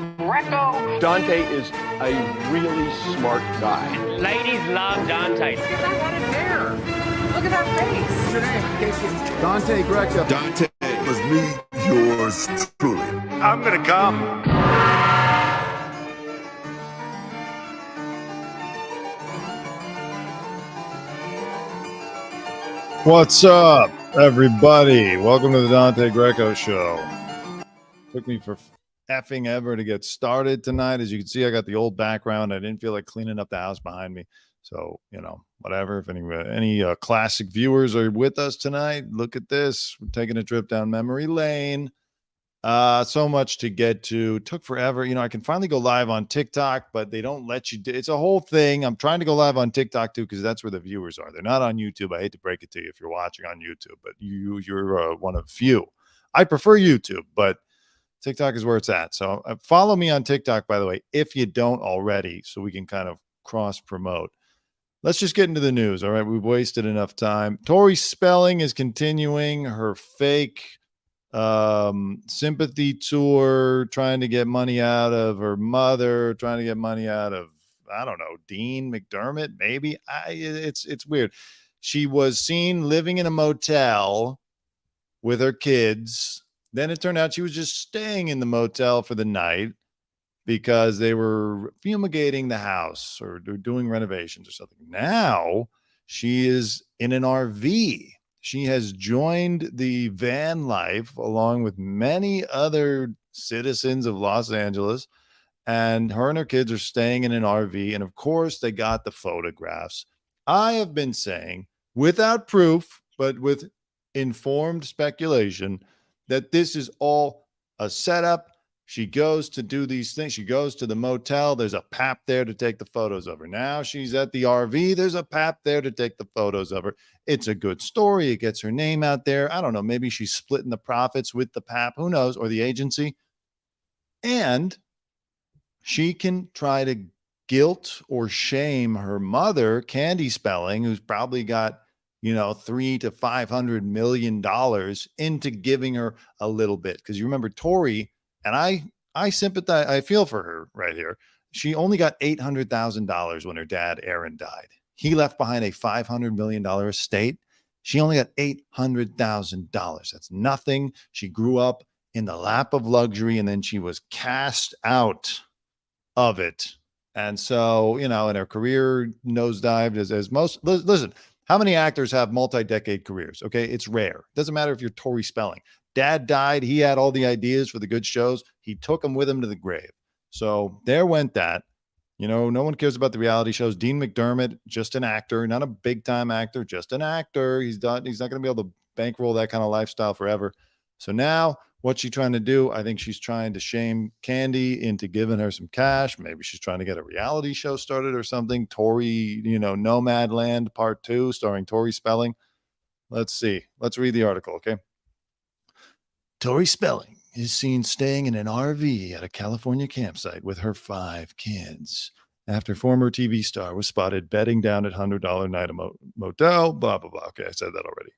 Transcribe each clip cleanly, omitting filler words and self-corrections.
Greco. Dante is a really smart guy. Ladies love Dante. Look at that one in there. Look at that face. What's your name? In case you... Dante Greco. Dante was me, yours truly. I'm gonna come. What's up, everybody? Welcome to the Dante Greco Show. Took me for effing ever to get started tonight. As you can see, I got the old background. I didn't feel like cleaning up the house behind me. So, whatever. If any classic viewers are with us tonight, look at this. We're taking a trip down memory lane. So much to get to. Took forever. I can finally go live on TikTok, but they don't let you. It's a whole thing. I'm trying to go live on TikTok too, because that's where the viewers are. They're not on YouTube. I hate to break it to you if you're watching on YouTube, but you're one of few. I prefer YouTube, but TikTok is where it's at. So follow me on TikTok, by the way, if you don't already, so we can kind of cross promote. Let's just get into the news. All right. We've wasted enough time. Tori Spelling is continuing her fake sympathy tour, trying to get money out of her mother, trying to get money out of, I don't know, Dean McDermott, maybe. It's weird. She was seen living in a motel with her kids. Then it turned out she was just staying in the motel for the night because they were fumigating the house or doing renovations or something. Now she is in an RV. She has joined the van life along with many other citizens of Los Angeles, and her kids are staying in an RV. And of course, they got the photographs. I have been saying, without proof, but with informed speculation, that this is all a setup. She goes to do these things. She goes to the motel. There's a pap there to take the photos of her. Now she's at the RV. There's a pap there to take the photos of her. It's a good story. It gets her name out there. I don't know. Maybe she's splitting the profits with the pap. Who knows? Or the agency. And she can try to guilt or shame her mother, Candy Spelling, who's probably got $300 to $500 million into giving her a little bit. Because you remember Tori, and I sympathize, I feel for her right here. She only got $800,000 when her dad, Aaron, died. He left behind a $500 million estate. She only got $800,000. That's nothing. She grew up in the lap of luxury, and then she was cast out of it. And so, and her career nosedived as most, listen, how many actors have multi-decade careers? Okay, it's rare. Doesn't matter if you're Tori Spelling. Dad died. He had all the ideas for the good shows. He took them with him to the grave. So there went that. No one cares about the reality shows. Dean McDermott, just an actor, not a big-time actor, just an actor. He's not going to be able to bankroll that kind of lifestyle forever. So now, what's she trying to do? I think she's trying to shame Candy into giving her some cash. Maybe she's trying to get a reality show started or something. Tori, Nomadland Part 2, starring Tori Spelling. Let's see. Let's read the article, okay? Tori Spelling is seen staying in an RV at a California campsite with her 5 kids after former TV star was spotted bedding down at $100 night motel, blah, blah, blah. Okay, I said that already.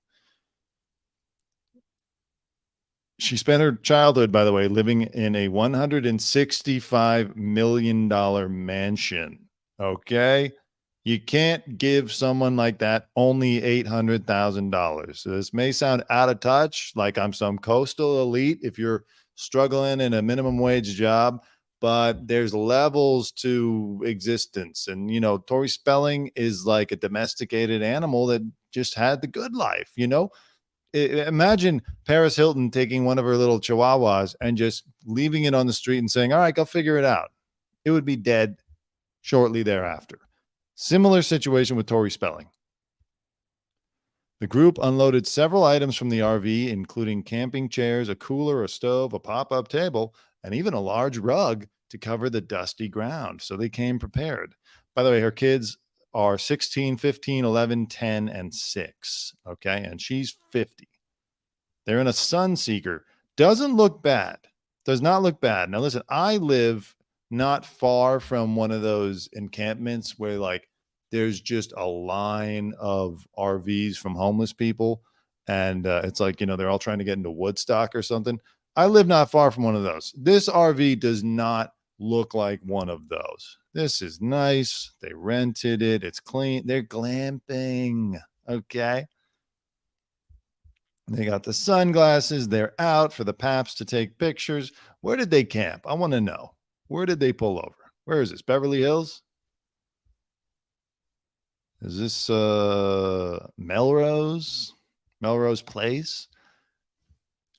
She spent her childhood, by the way, living in a $165 million mansion. Okay? You can't give someone like that only $800,000. So this may sound out of touch, like I'm some coastal elite if you're struggling in a minimum wage job, but there's levels to existence. And, Tori Spelling is like a domesticated animal that just had the good life, Imagine Paris Hilton taking one of her little chihuahuas and just leaving it on the street and saying, all right, go figure it out. It would be dead shortly thereafter. Similar situation with Tori Spelling. The group unloaded several items from the RV, including camping chairs, a cooler, a stove, a pop-up table, and even a large rug to cover the dusty ground. So they came prepared. By the way, her kids are 16, 15, 11, 10, and 6. Okay. And she's 50. They're in a Sunseeker. Doesn't look bad. Does not look bad. Now, listen, I live not far from one of those encampments where there's just a line of RVs from homeless people. And it's they're all trying to get into Woodstock or something. I live not far from one of those. This RV does not look like one of those. This is nice. They rented it. It's clean. They're glamping. Okay. They got the sunglasses. They're out for the paps to take pictures. Where did they camp? I want to know. Where did they pull over? Where is this? Beverly Hills? Is this Melrose? Melrose Place?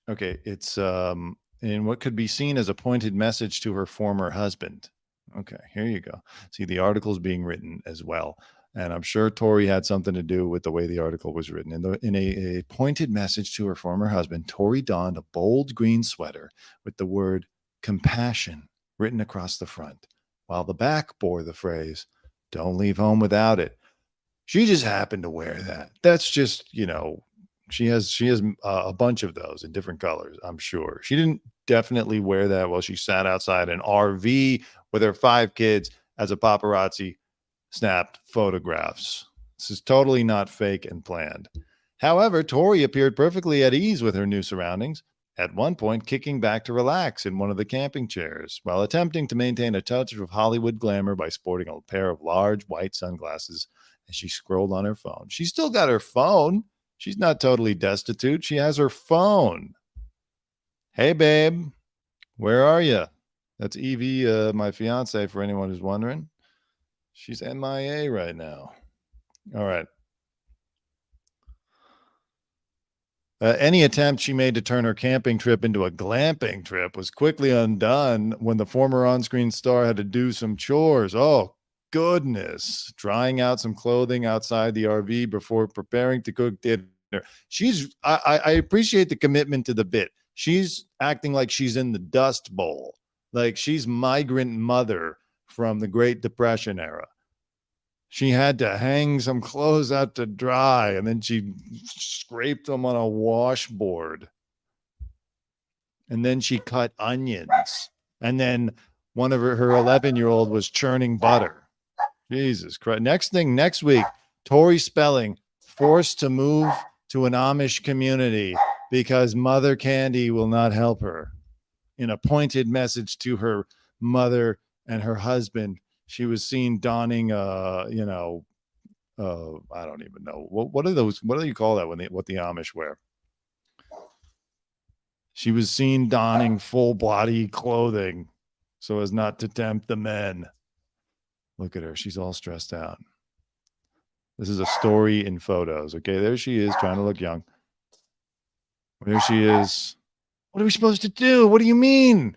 Okay, it's in what could be seen as a pointed message to her former husband. Okay, here you go. See, the article's being written as well. And I'm sure Tori had something to do with the way the article was written. In a pointed message to her former husband, Tori donned a bold green sweater with the word compassion written across the front, while the back bore the phrase, "Don't leave home without it." She just happened to wear that. That's just, she has a bunch of those in different colors, I'm sure. She didn't definitely wear that while she sat outside an RV with her 5 kids as a paparazzi snapped photographs. This is totally not fake and planned. However, Tori appeared perfectly at ease with her new surroundings, at one point kicking back to relax in one of the camping chairs, while attempting to maintain a touch of Hollywood glamour by sporting a pair of large white sunglasses as she scrolled on her phone. She's still got her phone. She's not totally destitute. She has her phone. Hey, babe, where are you? That's Evie, my fiance, for anyone who's wondering. She's MIA right now. All right. Any attempt she made to turn her camping trip into a glamping trip was quickly undone when the former on-screen star had to do some chores. Oh, goodness. Drying out some clothing outside the RV before preparing to cook dinner. I appreciate the commitment to the bit. She's acting like she's in the Dust Bowl, like she's migrant mother from the Great Depression era. She had to hang some clothes out to dry, and then she scraped them on a washboard. And then she cut onions. And then one of her 11-year-old was churning butter. Jesus Christ. Next week, Tori Spelling forced to move to an Amish community because Mother Candy will not help her. In a pointed message to her mother and her husband, she was seen donning I don't even know. What are those? What do you call that what the Amish wear? She was seen donning full body clothing so as not to tempt the men. Look at her. She's all stressed out. This is a story in photos. Okay, there she is trying to look young. There she is. What are we supposed to do? What do you mean?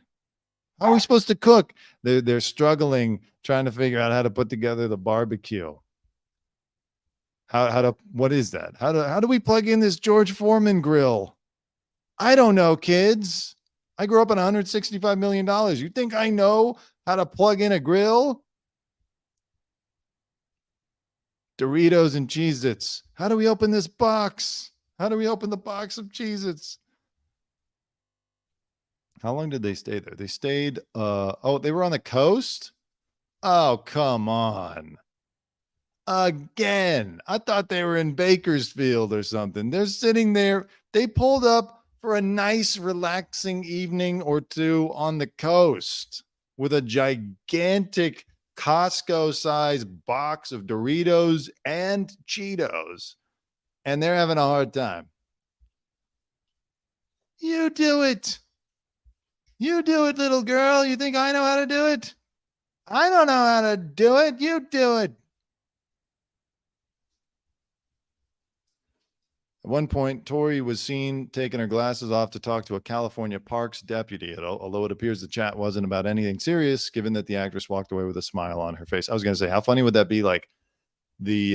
How are we supposed to cook? They're struggling, trying to figure out how to put together the barbecue. What is that? How do we plug in this George Foreman grill? I don't know, kids. I grew up on $165 million. You think I know how to plug in a grill? Doritos and Cheez-Its. How do we open this box? How do we open the box of Cheez-Its? How long did they stay there? They stayed, they were on the coast? Oh, come on. Again, I thought they were in Bakersfield or something. They're sitting there. They pulled up for a nice, relaxing evening or two on the coast with a gigantic Costco-sized box of Doritos and Cheetos, and they're having a hard time. You do it. You do it, little girl. You think I know how to do it? I don't know how to do it. You do it. At one point, Tori was seen taking her glasses off to talk to a California Parks deputy, although it appears the chat wasn't about anything serious, given that the actress walked away with a smile on her face. I was going to say, how funny would that be? Like the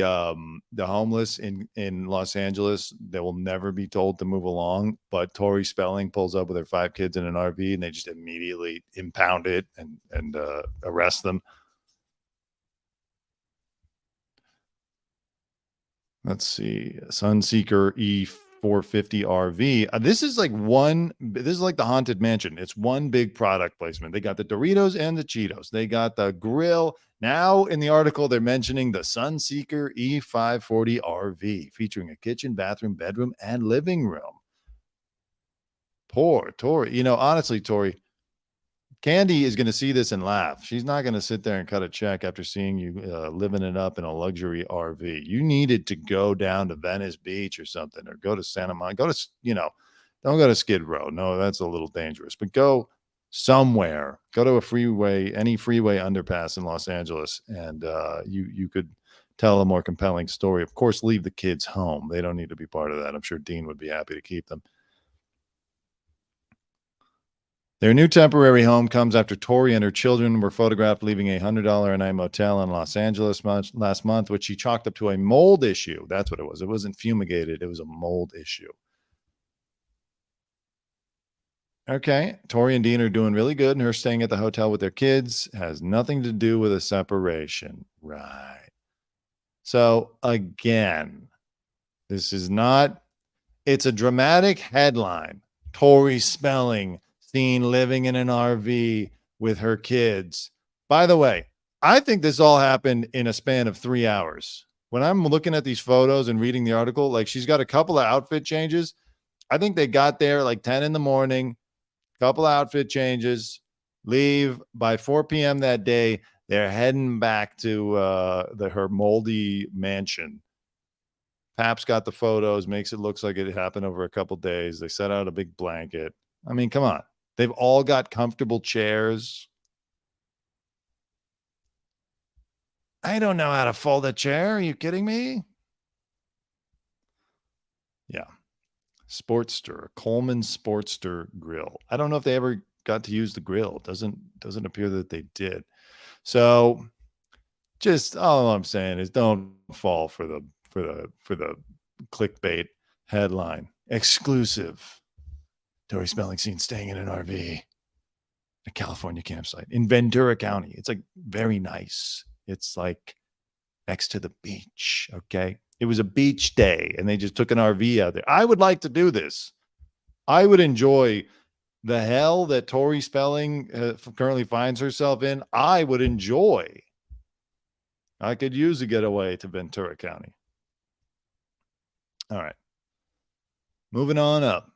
homeless in Los Angeles, they will never be told to move along, but Tori Spelling pulls up with her 5 kids in an RV, and they just immediately impound it and arrest them. Let's see, Sunseeker E450 RV. This is like the Haunted Mansion. It's one big product placement. They got the Doritos and the Cheetos. They got the grill. Now in the article, they're mentioning the Sunseeker E540 RV, featuring a kitchen, bathroom, bedroom, and living room. Poor Tori. You know, honestly, Tori, Candy is going to see this and laugh. She's not going to sit there and cut a check after seeing you living it up in a luxury RV. You needed to go down to Venice Beach or something, or go to Santa Monica. Go to, don't go to Skid Row. No, that's a little dangerous. But go somewhere. Go to a freeway, any freeway underpass in Los Angeles, and you could tell a more compelling story. Of course, leave the kids home. They don't need to be part of that. I'm sure Dean would be happy to keep them. Their new temporary home comes after Tori and her children were photographed leaving a $100 a night motel in Los Angeles last month, which she chalked up to a mold issue. That's what it was. It wasn't fumigated. It was a mold issue. Okay. Tori and Dean are doing really good, and her staying at the hotel with their kids has nothing to do with a separation. Right. So again, this is not, it's a dramatic headline. Tori Spelling seen living in an RV with her kids. By the way, I think this all happened in a span of 3 hours. When I'm looking at these photos and reading the article, like, she's got a couple of outfit changes. I think they got there like 10 in the morning, couple of outfit changes, leave by 4 p.m. that day. They're heading back to her moldy mansion. Paps got the photos, makes it look like it happened over a couple days. They set out a big blanket. I mean, come on. They've all got comfortable chairs. I don't know how to fold a chair. Are you kidding me? Yeah. Sportster, Coleman Sportster grill. I don't know if they ever got to use the grill. Doesn't appear that they did. So just all I'm saying is don't fall for the clickbait headline. Exclusive. Tori Spelling seen staying in an RV, a California campsite in Ventura County. It's like very nice. It's like next to the beach. Okay. It was a beach day and they just took an RV out there. I would like to do this. I would enjoy the hell that Tori Spelling currently finds herself in. I would enjoy. I could use a getaway to Ventura County. All right. Moving on up.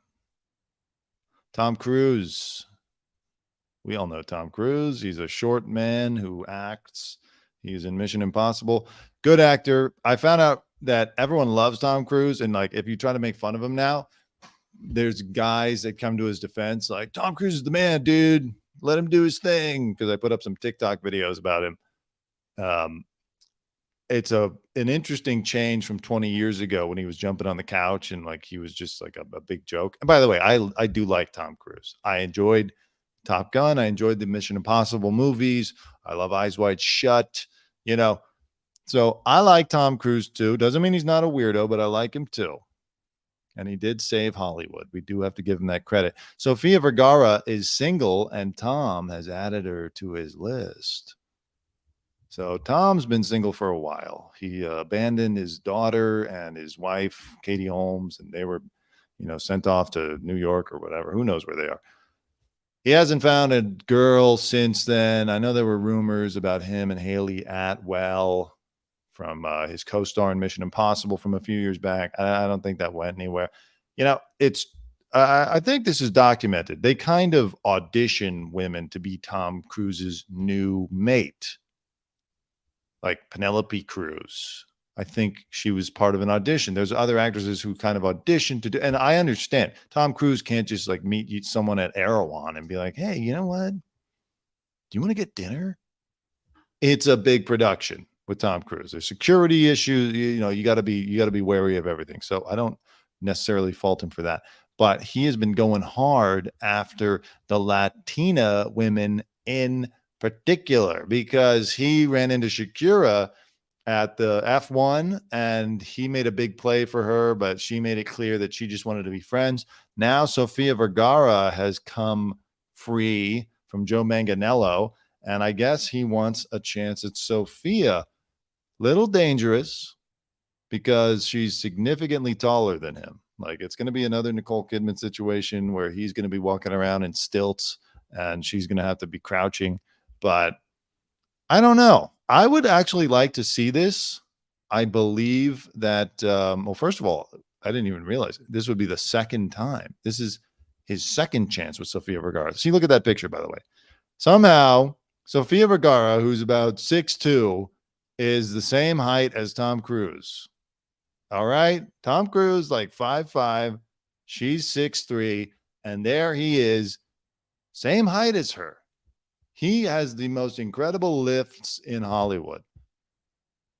Tom Cruise. We all know Tom Cruise. He's a short man who acts. He's in Mission Impossible. Good actor. I found out that everyone loves Tom Cruise. And like, if you try to make fun of him now, there's guys that come to his defense like, Tom Cruise is the man, dude. Let him do his thing. Because I put up some TikTok videos about him. It's an interesting change from 20 years ago when he was jumping on the couch and like he was just like a big joke. And by the way, I do like Tom Cruise. I enjoyed Top Gun. I enjoyed the Mission Impossible movies. I love Eyes Wide Shut, So I like Tom Cruise too. Doesn't mean he's not a weirdo, but I like him too. And he did save Hollywood. We do have to give him that credit. Sofia Vergara is single and Tom has added her to his list. So Tom's been single for a while. He abandoned his daughter and his wife, Katie Holmes, and they were, sent off to New York or whatever. Who knows where they are? He hasn't found a girl since then. I know there were rumors about him and Haley Atwell from his co-star in Mission Impossible from a few years back. I don't think that went anywhere. I think this is documented. They kind of audition women to be Tom Cruise's new mate. Like Penelope Cruz. I think she was part of an audition. There's other actresses who kind of auditioned to do, and I understand Tom Cruise can't just like meet someone at Erewhon and be like, hey, you know what? Do you want to get dinner? It's a big production with Tom Cruise. There's security issues. You got to be wary of everything. So I don't necessarily fault him for that, but he has been going hard after the Latina women in particular because he ran into Shakira at the F1 and he made a big play for her, but she made it clear that she just wanted to be friends. Now Sofia Vergara has come free from Joe Manganiello, and I guess he wants a chance at Sofia. Little dangerous because she's significantly taller than him. Like, it's going to be another Nicole Kidman situation where he's going to be walking around in stilts and she's going to have to be crouching. But I don't know. I would actually like to see this. I believe that, first of all, I didn't even realize it. This would be the second time. This is his second chance with Sofia Vergara. See, look at that picture, by the way. Somehow, Sofia Vergara, who's about 6'2", is the same height as Tom Cruise. All right? Tom Cruise, like 5'5". She's 6'3". And there he is, same height as her. He has the most incredible lifts in Hollywood.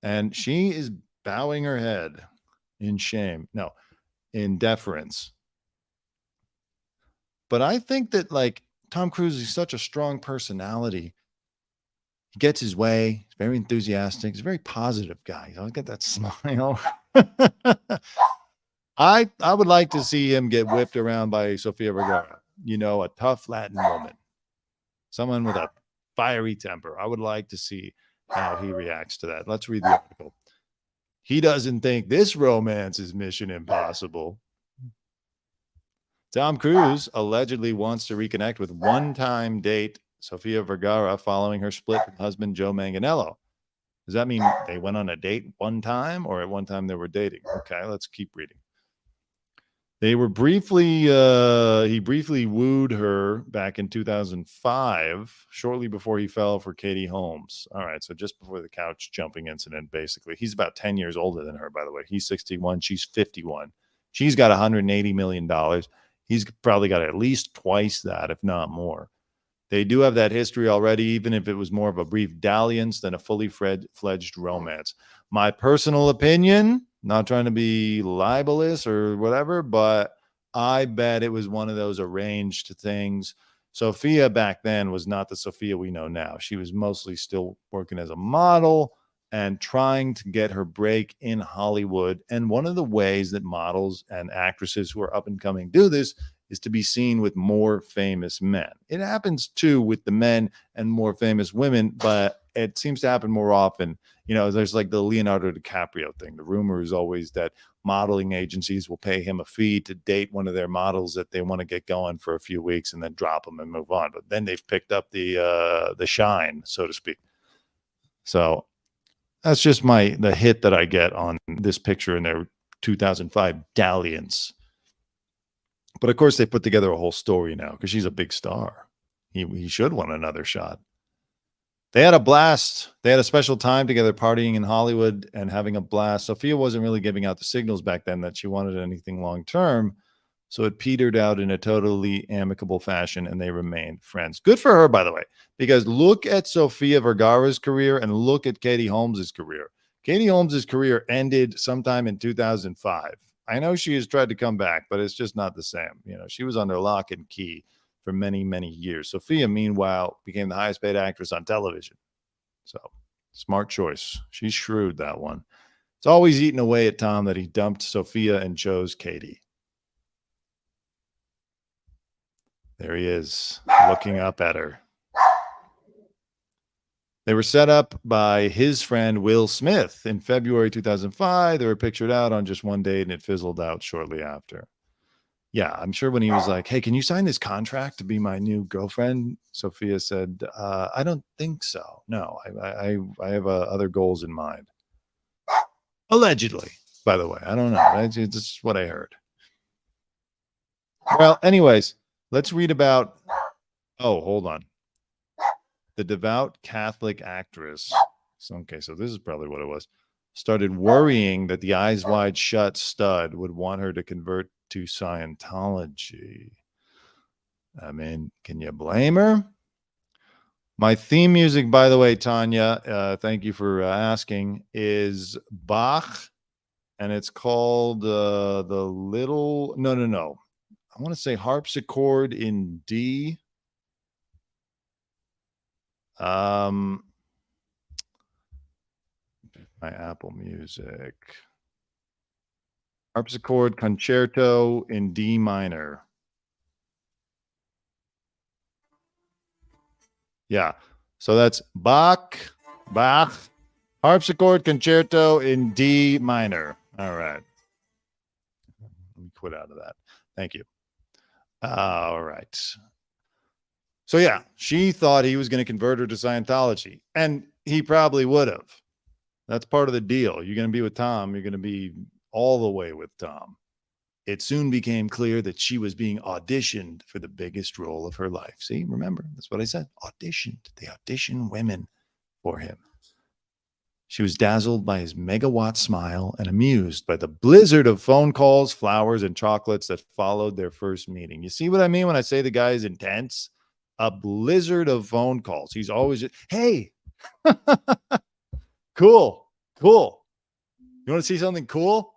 And she is bowing her head in shame. No, in deference. But I think that, like, Tom Cruise is such a strong personality. He gets his way. He's very enthusiastic. He's a very positive guy. He's always got that smile. I would like to see him get whipped around by Sofia Vergara. You know, a tough Latin woman. Someone with a fiery temper. I would like to see how he reacts to that. Let's read the article. He doesn't think this romance is Mission Impossible. Tom Cruise allegedly wants to reconnect with one-time date Sofia Vergara following her split with husband Joe Manganiello. Does that mean they went on a date one time, or at one time they were dating? Okay, let's keep reading. They were he briefly wooed her back in 2005, shortly before he fell for Katie Holmes. All right, so just before the couch jumping incident, basically. He's about 10 years older than her, by the way. He's 61, she's 51. She's got $180 million. He's probably got at least twice that, if not more. They do have that history already, even if it was more of a brief dalliance than a fully fledged romance. My personal opinion, not trying to be libelous or whatever, but I bet it was one of those arranged things. Sofia back then was not the Sofia we know now. She was mostly still working as a model and trying to get her break in Hollywood. And one of the ways that models and actresses who are up and coming do this is to be seen with more famous men. It happens too with the men and more famous women, but it seems to happen more often. You know, there's like the Leonardo DiCaprio thing. The rumor is always that modeling agencies will pay him a fee to date one of their models that they want to get going for a few weeks and then drop them and move on. But then they've picked up the shine, so to speak. So that's just the hit that I get on this picture in their 2005 dalliance. But of course, they put together a whole story now because she's a big star. He should want another shot. They had a blast. They had a special time together partying in Hollywood and having a blast. Sofia wasn't really giving out the signals back then that she wanted anything long term. So it petered out in a totally amicable fashion and they remained friends. Good for her, by the way, because look at Sofia Vergara's career and look at Katie Holmes's career. Katie Holmes's career ended sometime in 2005. I know she has tried to come back, but it's just not the same. You know, she was under lock and key for many, many years. Sofia, meanwhile, became the highest paid actress on television. So, smart choice. She's shrewd, that one. It's always eating away at Tom that he dumped Sofia and chose Katie. There he is, looking up at her. They were set up by his friend Will Smith in February 2005. They were pictured out on just one date, and it fizzled out shortly after. Yeah, I'm sure when he was like, hey, can you sign this contract to be my new girlfriend? Sofia said, I don't think so. No, I have other goals in mind. Allegedly, by the way. I don't know. It's just what I heard. Well, anyways, let's read about, oh, hold on. The devout Catholic actress, okay, so this is probably what it was, started worrying that the Eyes Wide Shut stud would want her to convert to Scientology. I mean, can you blame her? My theme music, by the way, Tanya, thank you for asking, is Bach, and it's called the Little, no. I want to say Harpsichord in D. My Apple Music. Harpsichord Concerto in D minor. Yeah. So that's Bach, Harpsichord Concerto in D minor. All right. Let me quit out of that. Thank you. All right. So yeah, she thought he was going to convert her to Scientology, and he probably would have. That's part of the deal. You're going to be with Tom. You're going to be all the way with Tom. it soon became clear that she was being auditioned for the biggest role of her life. See, remember, that's what I said. Auditioned. They audition women for him. She was dazzled by his megawatt smile and amused by the blizzard of phone calls, flowers, and chocolates that followed their first meeting. You see what I mean when I say the guy is intense? A blizzard of phone calls. He's always, hey, cool. You want to see something cool?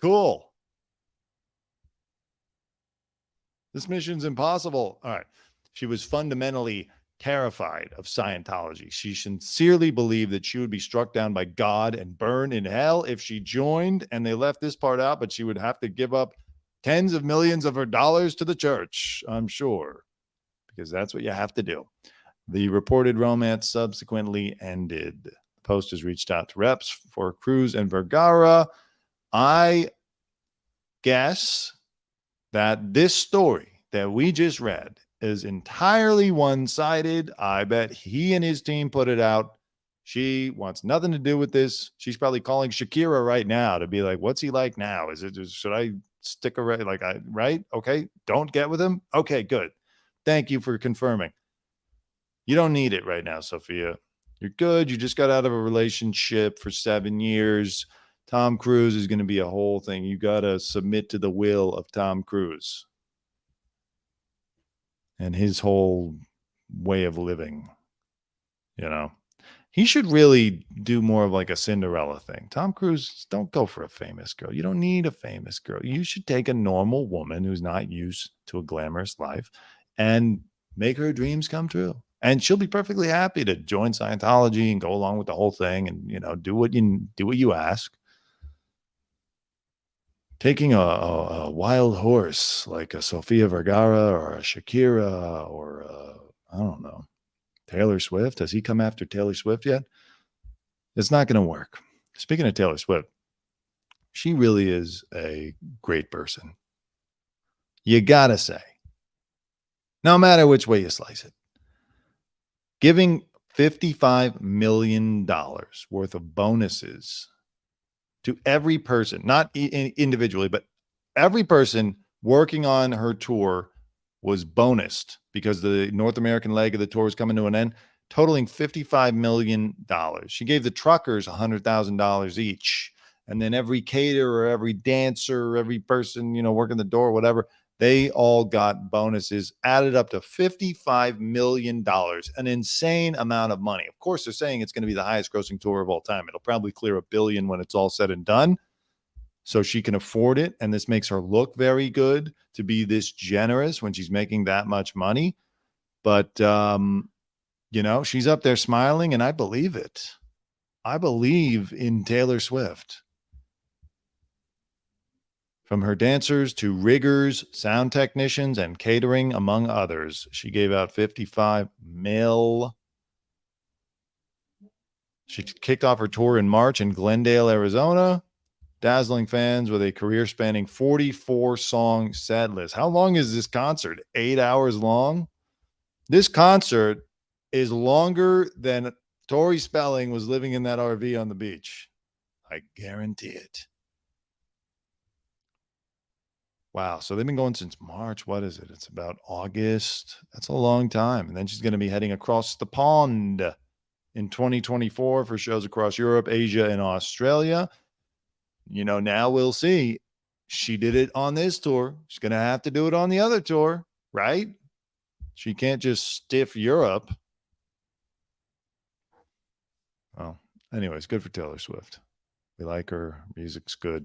Cool. This mission's impossible. All right. She was fundamentally terrified of Scientology. She sincerely believed that she would be struck down by God and burned in hell if she joined, and they left this part out, but she would have to give up tens of millions of her dollars to the church, I'm sure, because that's what you have to do. The reported romance subsequently ended. The Post has reached out to reps for Cruz and Vergara. I guess that this story that we just read is entirely one-sided. I bet he and his team put it out. She wants nothing to do with this. She's probably calling Shakira right now to be like, what's he like now? Should I stick around? Right? Okay. Don't get with him. Okay, good. Thank you for confirming. You don't need it right now, Sofia. You're good. You just got out of a relationship for 7 years. Tom Cruise is going to be a whole thing. You got to submit to the will of Tom Cruise and his whole way of living. You know, he should really do more of like a Cinderella thing. Tom Cruise, don't go for a famous girl. You don't need a famous girl. You should take a normal woman who's not used to a glamorous life and make her dreams come true. And she'll be perfectly happy to join Scientology and go along with the whole thing and, you know, do what you ask. Taking a wild horse like a Sofia Vergara or a Shakira or I don't know, Taylor Swift. Has he come after Taylor Swift yet? It's not going to work. Speaking of Taylor Swift, she really is a great person. You got to say, no matter which way you slice it, giving $55 million worth of bonuses to every person, not individually, but every person working on her tour was bonused because the North American leg of the tour was coming to an end, totaling $55 million. She gave the truckers $100,000 each. And then every caterer, every dancer, every person, you know, working the door, whatever, they all got bonuses, added up to $55 million, an insane amount of money. Of course, they're saying it's going to be the highest grossing tour of all time. It'll probably clear $1 billion when it's all said and done. So she can afford it. And this makes her look very good to be this generous when she's making that much money. But, you know, she's up there smiling, and I believe it. I believe in Taylor Swift. From her dancers to riggers, sound technicians, and catering, among others, she gave out $55 million. She kicked off her tour in March in Glendale, Arizona, dazzling fans with a career-spanning 44-song set list. How long is this concert? 8 hours long? This concert is longer than Tori Spelling was living in that RV on the beach. I guarantee it. Wow. So they've been going since March. What is it? It's about August. That's a long time. And then she's going to be heading across the pond in 2024 for shows across Europe, Asia, and Australia. You know, now we'll see. She did it on this tour. She's going to have to do it on the other tour, right? She can't just stiff Europe. Well, anyways, good for Taylor Swift. We like her. Music's good.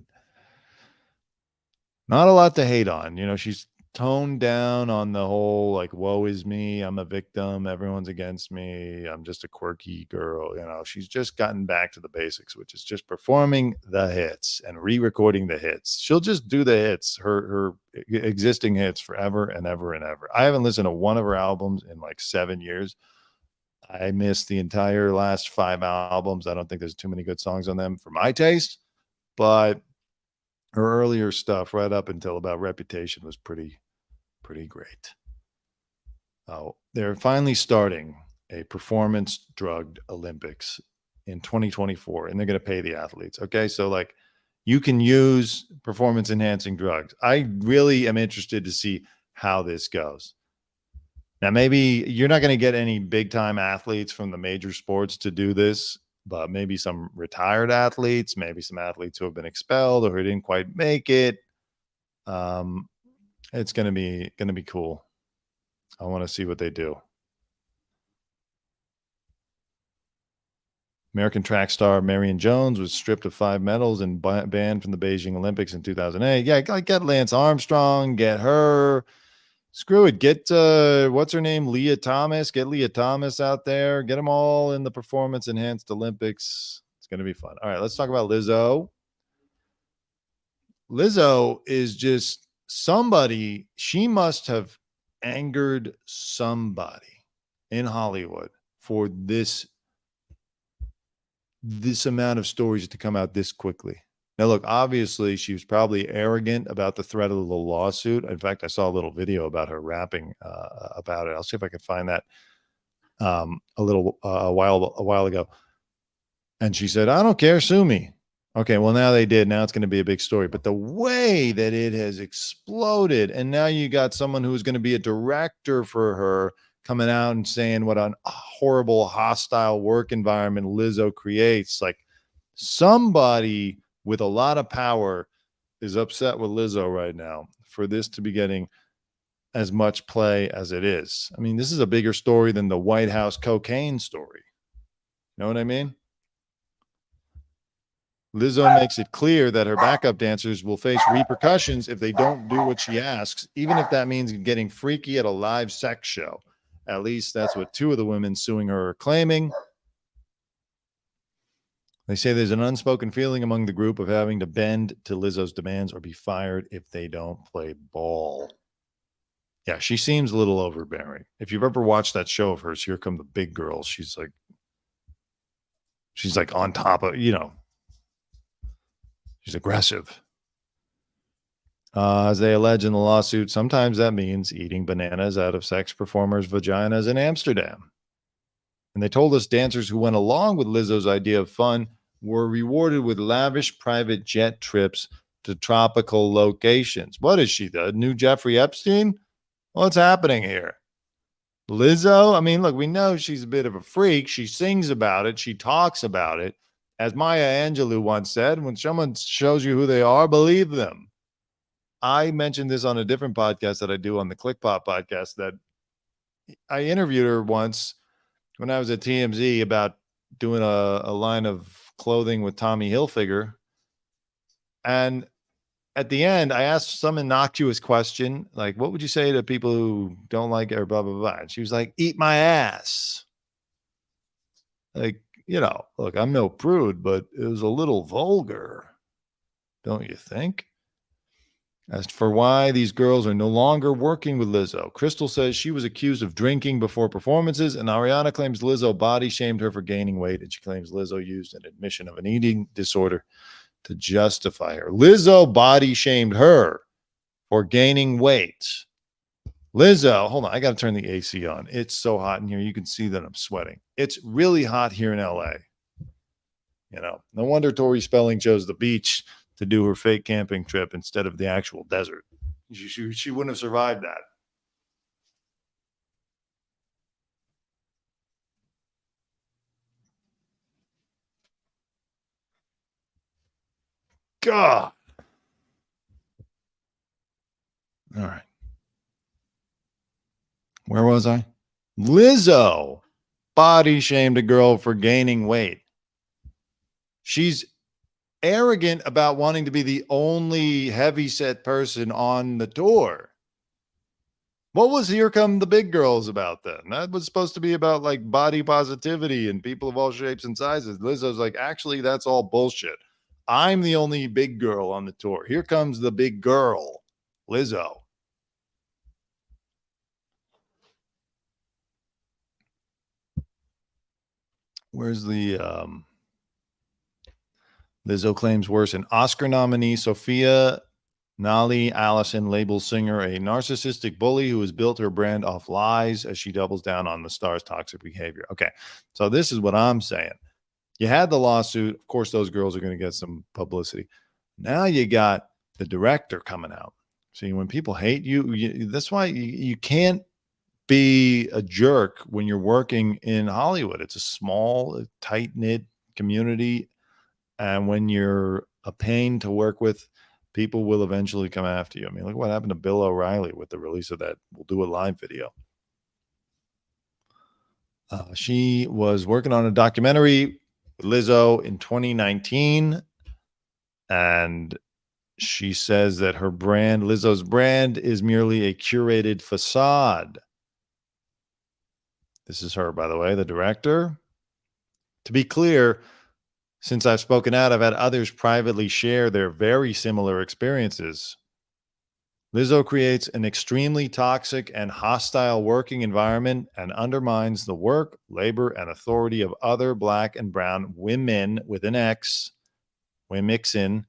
Not a lot to hate on. You know, she's toned down on the whole, like, woe is me. I'm a victim. Everyone's against me. I'm just a quirky girl. You know, she's just gotten back to the basics, which is just performing the hits and re-recording the hits. She'll just do the hits, her existing hits forever and ever and ever. I haven't listened to one of her albums in like 7 years. I missed the entire last 5 albums. I don't think there's too many good songs on them for my taste, but her earlier stuff right up until about Reputation was pretty great. Oh, they're finally starting a performance drugged Olympics in 2024, and they're going to pay the athletes. Okay. So like you can use performance enhancing drugs. I really am interested to see how this goes. Now, maybe you're not going to get any big time athletes from the major sports to do this, but maybe some retired athletes, maybe some athletes who have been expelled or who didn't quite make it. It's going to be cool. I want to see what they do. American track star Marion Jones was stripped of 5 medals and banned from the Beijing Olympics in 2008. Yeah, get Lance Armstrong, get her. Screw it. Get what's her name? Leah Thomas. Get Leah Thomas out there. Get them all in the performance enhanced Olympics. It's going to be fun. All right, let's talk about Lizzo. Lizzo is just somebody. She must have angered somebody in Hollywood for this amount of stories to come out this quickly. Now, look, obviously, she was probably arrogant about the threat of the lawsuit. In fact, I saw a little video about her rapping about it. I'll see if I can find that a while ago. And she said, "I don't care, sue me." Okay, well, now they did. Now it's going to be a big story. But the way that it has exploded, and now you got someone who's going to be a director for her coming out and saying what a horrible, hostile work environment Lizzo creates. Like, somebody with a lot of power is upset with Lizzo right now for this to be getting as much play as it is. I mean, this is a bigger story than the White House cocaine story. You know what I mean? Lizzo makes it clear that her backup dancers will face repercussions if they don't do what she asks, even if that means getting freaky at a live sex show. At least that's what 2 of the women suing her are claiming. They say there's an unspoken feeling among the group of having to bend to Lizzo's demands or be fired if they don't play ball. Yeah, she seems a little overbearing. If you've ever watched that show of hers, Here Come the Big Girls, she's like on top of, she's aggressive. As they allege in the lawsuit, sometimes that means eating bananas out of sex performers' vaginas in Amsterdam. And they told us dancers who went along with Lizzo's idea of fun were rewarded with lavish private jet trips to tropical locations. What is she, the new Jeffrey Epstein? What's happening here? Lizzo? I mean, look, we know she's a bit of a freak. She sings about it. She talks about it. As Maya Angelou once said, when someone shows you who they are, believe them. I mentioned this on a different podcast that I do on the ClickPop podcast, that I interviewed her once when I was at TMZ about doing a line of clothing with Tommy Hilfiger. And at the end, I asked some innocuous question, like, what would you say to people who don't like it or blah, blah, blah? And she was like, eat my ass. Like, look, I'm no prude, but it was a little vulgar, don't you think? As for why these girls are no longer working with Lizzo, Crystal says she was accused of drinking before performances, and Ariana claims Lizzo body shamed her for gaining weight, and she claims Lizzo used an admission of an eating disorder to justify her. Lizzo body shamed her for gaining weight. Lizzo, hold on, I got to turn the AC on. It's so hot in here. You can see that I'm sweating. It's really hot here in LA. No wonder Tori Spelling chose the beach to do her fake camping trip instead of the actual desert. She wouldn't have survived that. God. All right. Where was I? Lizzo body shamed a girl for gaining weight. She's arrogant about wanting to be the only heavyset person on the tour. What was Here Come the Big Girls about then? That was supposed to be about like body positivity and people of all shapes and sizes. Lizzo's like, actually, that's all bullshit. I'm the only big girl on the tour. Here comes the big girl, Lizzo. Where's the Lizzo claims worse. An Oscar nominee, Sophia Nali Allison, labels singer a narcissistic bully who has built her brand off lies as she doubles down on the star's toxic behavior. Okay, so this is what I'm saying. You had the lawsuit. Of course, those girls are going to get some publicity. Now you got the director coming out. See, when people hate you, that's why you can't be a jerk when you're working in Hollywood. It's a small, tight-knit community. And when you're a pain to work with, people will eventually come after you. I mean, look what happened to Bill O'Reilly with the release of that We'll Do a Live video. She was working on a documentary with Lizzo in 2019. And she says that her brand, Lizzo's brand, is merely a curated facade. This is her, by the way, the director. To be clear, since I've spoken out, I've had others privately share their very similar experiences. Lizzo creates an extremely toxic and hostile working environment and undermines the work, labor, and authority of other Black and brown women with an X, women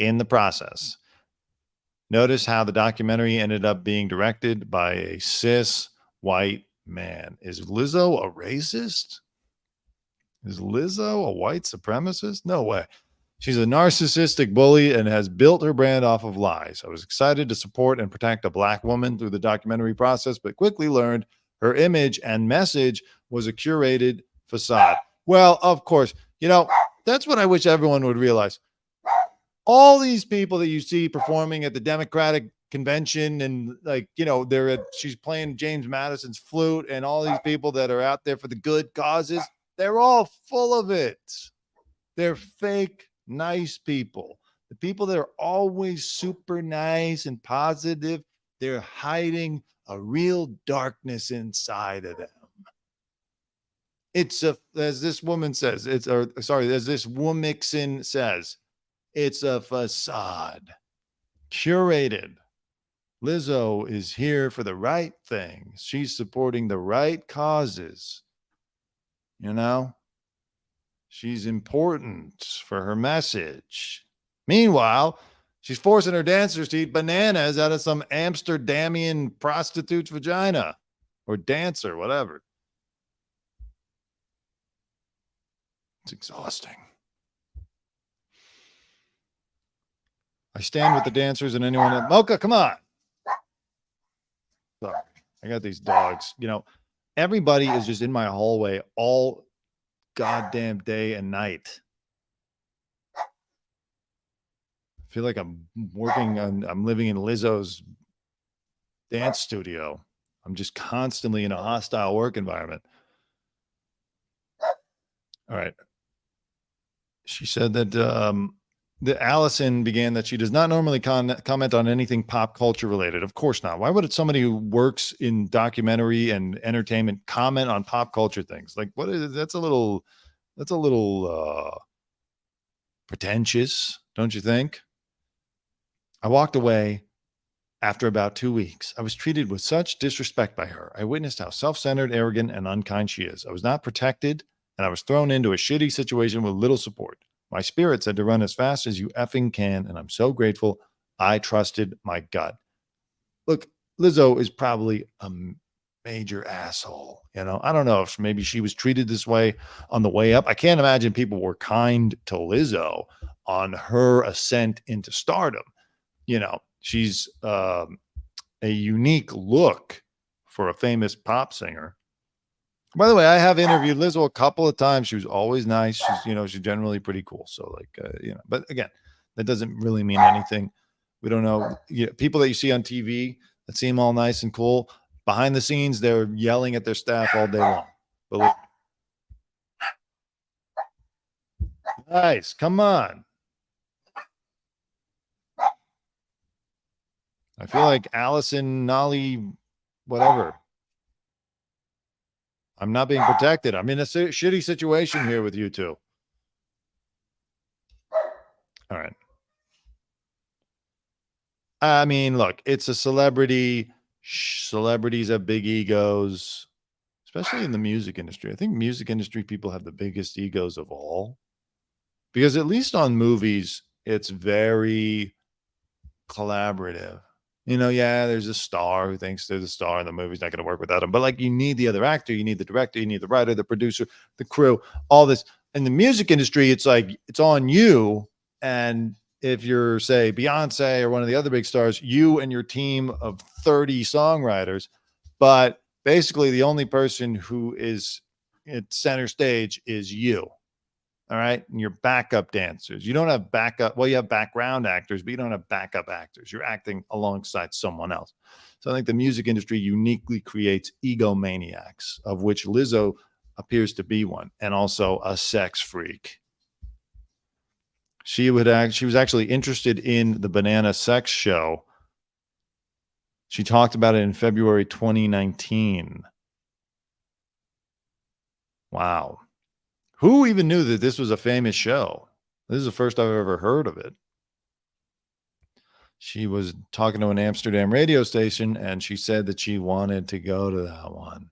in the process. Notice how the documentary ended up being directed by a cis white man. Is Lizzo a racist? Is Lizzo a white supremacist? No way. She's a narcissistic bully and has built her brand off of lies. I was excited to support and protect a Black woman through the documentary process, but quickly learned her image and message was a curated facade. Well, of course, that's what I wish everyone would realize. All these people that you see performing at the Democratic convention and she's playing James Madison's flute, and all these people that are out there for the good causes, they're all full of it. They're fake, nice people. The people that are always super nice and positive, they're hiding a real darkness inside of them. As this woman says, as this woman says, it's a facade. Curated. Lizzo is here for the right things. She's supporting the right causes. She's important for her message. Meanwhile, she's forcing her dancers to eat bananas out of some Amsterdamian prostitute's vagina, or dancer, whatever. It's exhausting. I stand with the dancers and anyone else. Mocha, come on. Sorry, I got these dogs. Everybody is just in my hallway all goddamn day and night. I feel like I'm living in Lizzo's dance studio. I'm just constantly in a hostile work environment. All right. She said that Allison began that she does not normally comment on anything pop culture related. Of course not. Why would somebody who works in documentary and entertainment comment on pop culture things? Like, what is that's a little pretentious, don't you think? I walked away after about 2 weeks. I was treated with such disrespect by her. I witnessed how self-centered, arrogant, and unkind she is. I was not protected, and I was thrown into a shitty situation with little support. My spirit said to run as fast as you effing can, and I'm so grateful I trusted my gut. Look, Lizzo is probably a major asshole. I don't know if maybe she was treated this way on the way up. I can't imagine people were kind to Lizzo on her ascent into stardom. She's a unique look for a famous pop singer. By the way, I have interviewed Lizzo a couple of times. She was always nice. She's generally pretty cool. So but again, that doesn't really mean anything. We don't know. People that you see on TV that seem all nice and cool, behind the scenes, they're yelling at their staff all day long. But nice, come on. I feel like Allison, Nolly, whatever. I'm not being protected. I'm in a shitty situation here with you two. All right. I mean, look, it's a celebrity. Celebrities have big egos, especially in the music industry. I think music industry people have the biggest egos of all, because at least on movies, it's very collaborative. There's a star who thinks they're the star and the movie's not going to work without him. But you need the other actor, you need the director, you need the writer, the producer, the crew, all this. In the music industry, it's like, it's on you. And if you're, say, Beyonce or one of the other big stars, you and your team of 30 songwriters, but basically the only person who is at center stage is you. All right. And your backup dancers. You don't have backup. Well, you have background actors, but you don't have backup actors. You're acting alongside someone else. So I think the music industry uniquely creates egomaniacs, of which Lizzo appears to be one, and also a sex freak. She was actually interested in the Banana Sex Show. She talked about it in February 2019. Wow. Who even knew that this was a famous show? This is the first I've ever heard of it. She was talking to an Amsterdam radio station, and she said that she wanted to go to that one.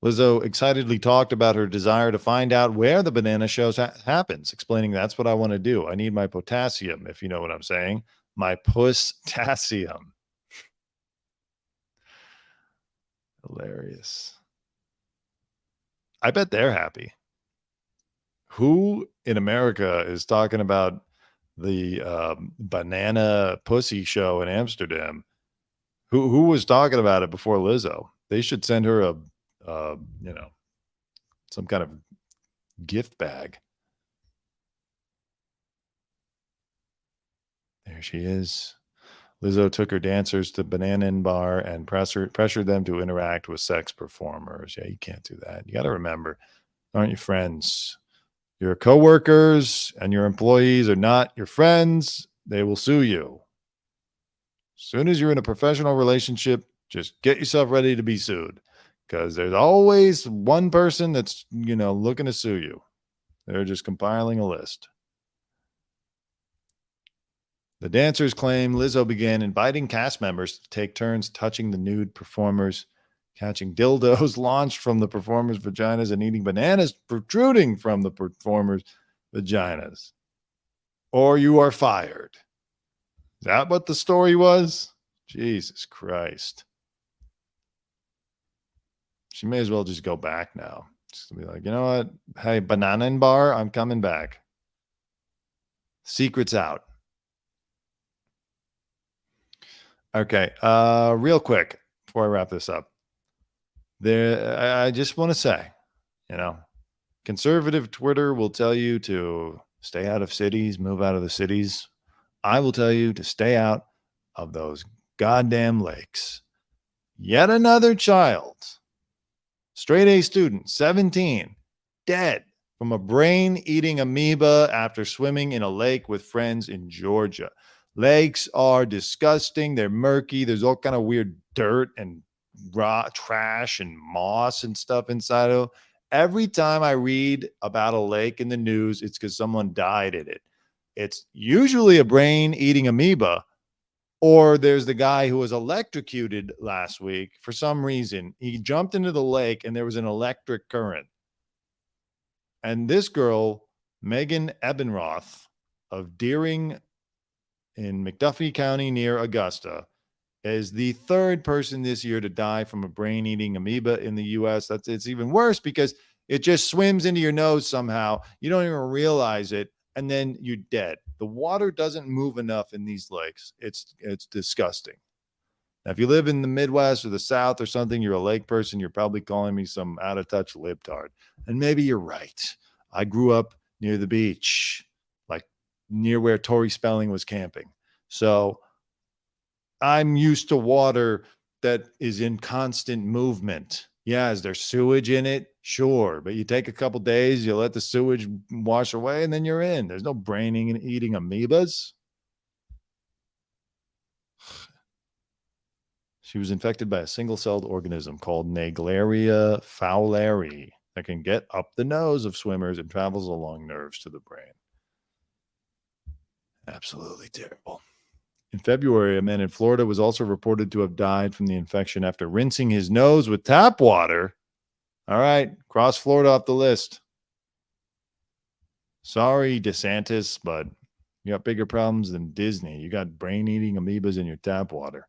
Lizzo excitedly talked about her desire to find out where the banana shows happens, explaining, "That's what I want to do. I need my potassium," if you know what I'm saying. My puss-tassium. Hilarious. I bet they're happy. Who in America is talking about the banana pussy show in Amsterdam? Who was talking about it before Lizzo? They should send her a some kind of gift bag. There she is. Lizzo took her dancers to Banana Bar and pressured them to interact with sex performers. Yeah, you can't do that. You got to remember, aren't you friends? Your coworkers and your employees are not your friends. They will sue you. As soon as you're in a professional relationship, just get yourself ready to be sued, because there's always one person that's, looking to sue you. They're just compiling a list. The dancers claim Lizzo began inviting cast members to take turns touching the nude performers, catching dildos launched from the performers' vaginas, and eating bananas protruding from the performers' vaginas. Or you are fired. Is that what the story was? Jesus Christ. She may as well just go back now. Just be like, you know what? Hey, Banana Bar, I'm coming back. Secret's out. Okay. Real quick before I wrap this up. I just want to say, conservative Twitter will tell you to stay out of cities, move out of the cities. I will tell you to stay out of those goddamn lakes. Yet another child, straight A student, 17, dead from a brain-eating amoeba after swimming in a lake with friends in Georgia. Lakes are disgusting. They're murky. There's all kind of weird dirt and raw trash and moss and stuff inside of it. Every time I read about a lake in the news, it's because someone died in it. It's usually a brain-eating amoeba, or there's the guy who was electrocuted last week for some reason. He jumped into the lake and there was an electric current. And this girl, Megan Ebenroth of Deering in McDuffie County near Augusta, is the third person this year to die from a brain-eating amoeba in the U.S. It's even worse because it just swims into your nose somehow. You don't even realize it, and then you're dead. The water doesn't move enough in these lakes. It's disgusting. Now, if you live in the Midwest or the South or something, you're a lake person, you're probably calling me some out-of-touch libtard. And maybe you're right. I grew up near the beach, like near where Tori Spelling was camping. So I'm used to water that is in constant movement. Yeah, is there sewage in it? Sure. But you take a couple days, you let the sewage wash away, and then you're in. There's no braining and eating amoebas. She was infected by a single-celled organism called Naegleria fowleri that can get up the nose of swimmers and travels along nerves to the brain. Absolutely terrible. In February, a man in Florida was also reported to have died from the infection after rinsing his nose with tap water. All right, cross Florida off the list. Sorry, DeSantis, but you got bigger problems than Disney. You got brain-eating amoebas in your tap water.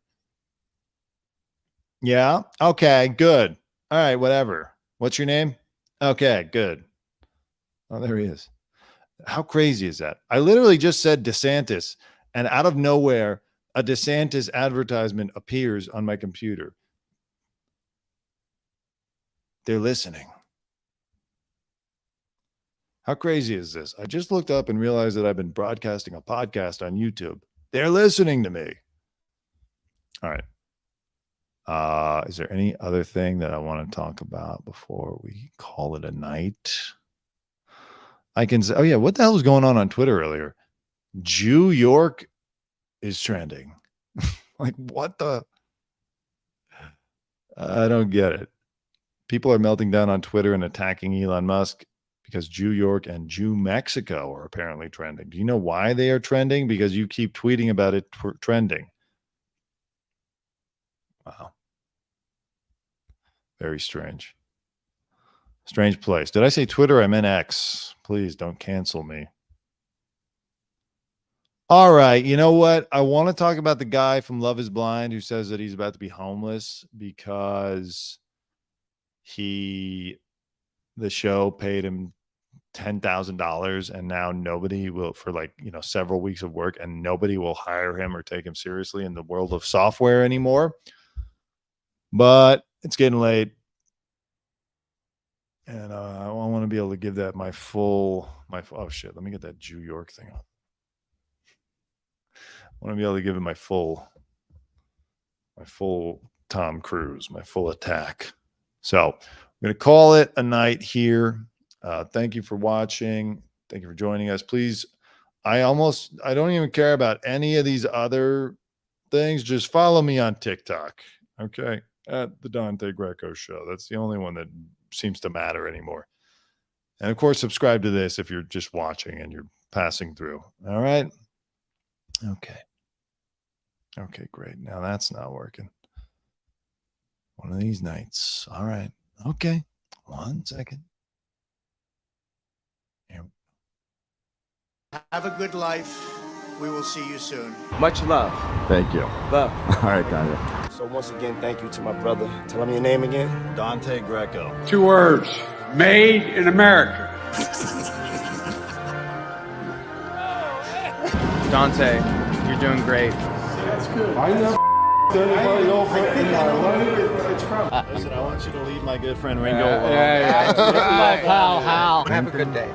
Yeah? Okay, good. All right, whatever. What's your name? Okay, good. Oh, there he is. How crazy is that? I literally just said DeSantis, and out of nowhere, a DeSantis advertisement appears on my computer. They're listening. How crazy is this? I just looked up and realized that I've been broadcasting a podcast on YouTube. They're listening to me. All right. Is there any other thing that I want to talk about before we call it a night? I can say, oh yeah, what the hell was going on Twitter earlier? Jew York is trending. Like, what the? I don't get it. People are melting down on Twitter and attacking Elon Musk because Jew York and Jew Mexico are apparently trending. Do you know why they are trending? Because you keep tweeting about it trending. Wow. Very strange. Strange place. Did I say Twitter? I meant X. Please don't cancel me. All right. You know what? I want to talk about the guy from Love is Blind who says that he's about to be homeless because the show paid him $10,000 and now nobody will, for several weeks of work, and nobody will hire him or take him seriously in the world of software anymore. But it's getting late. And I want to be able to give that oh shit, let me get that Jew York thing on. I want to be able to give it my full Tom Cruise, my full attack. So I'm going to call it a night here. Thank you for watching. Thank you for joining us. Please, I don't even care about any of these other things. Just follow me on TikTok. Okay. At the Dante Greco Show. That's the only one that seems to matter anymore. And of course, subscribe to this if you're just watching and you're passing through. All right. Okay, great. Now that's not working. One of these nights. All right. Okay. 1 second. Here. Have a good life. We will see you soon. Much love. Thank you. Love. All right, Dante. So once again, thank you to my brother. Tell him your name again. Dante Greco. 2 words. Made in America. Dante, you're doing great. I never anybody over in my life. It's from. Listen, I want you to leave my good friend Ringo alone. Yeah. Pal, Hal. Have a good day.